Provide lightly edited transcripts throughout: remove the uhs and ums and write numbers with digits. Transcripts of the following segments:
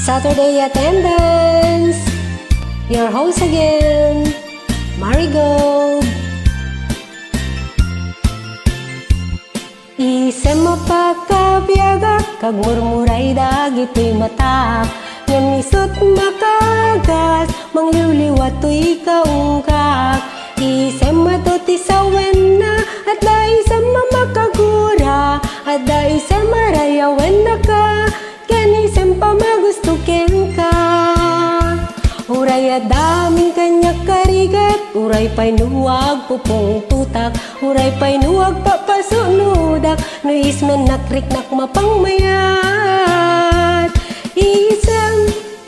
Saturday attendance. Your host again, Marigold. Isem mapakabiyaga, kag murmuray dagito'y matak. Ngam isot makagas, mangliwliwat to'y kaungkak. Isem matuti sa wena, at da isem mamakagura, at da isem marayawen na ka, ken isem pa magustukin ka. Uray adaming kanya karigat, uray pa'y nuwag pupong tutak, uray pa'y nuwag papasunudak, no ismen nakriknak mapangmayat.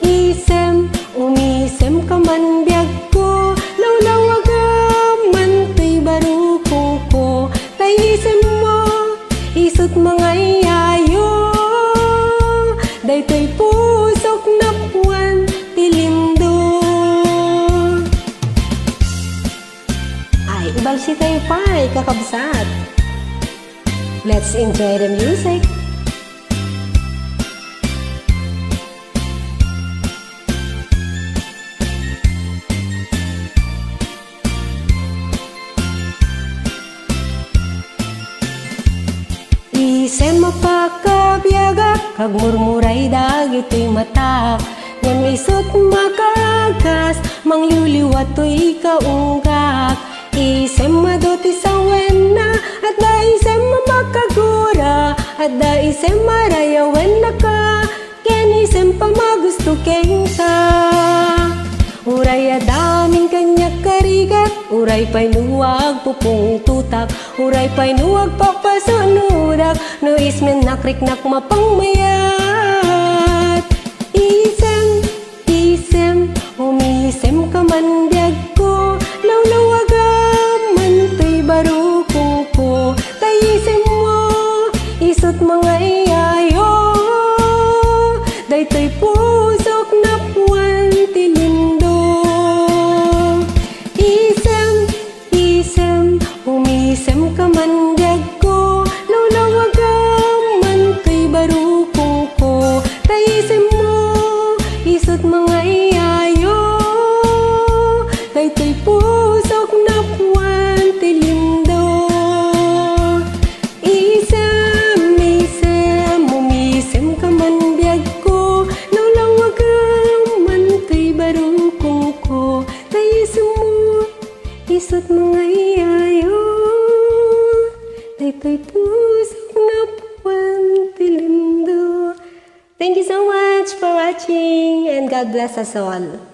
Isem, umisem ka man biyag ko, lawlawagam man to'y barukong ko, tay isem mo, isut mga iyayo, day to'y pusok na puwan, tilindo. Ay, ibalsi tayo pa'y kakabsat. Let's enjoy the music. Isem mapakabiyaga, kag murmuray dagito'y matak. Ngam isut makagas, mangliwliwat to'y kaungkak. Isem maduti sa wena, at da isem mamakagura, at da isem marayawen na ka, ken isem pa magustukin ka. Uray adaming kanya karigat, uray pa'y nuwag pupong tutak, uray pa'y nuwag papasunudak, no ismen nakriknak mapangmayat. Isem, umisem ka man biyag ko, lawlawagam man to'y barukong ko, tay isem mo, isut mga iyayo, day to'y pusok na puwan, tilindo. Isem, umisem ka man biyag ko, lawlawagam man to'y barukong ko, tay isem mo, isut mga iyayo, day to'y pusok na puwan, tilindo. Isem, umisem ka man biyag ko, lawlawagam man to'y barukong ko, tay isem mo, isut mga iyayo, day to'y pusok na puwan, tilindo. Thank you so much for watching, and God bless us all.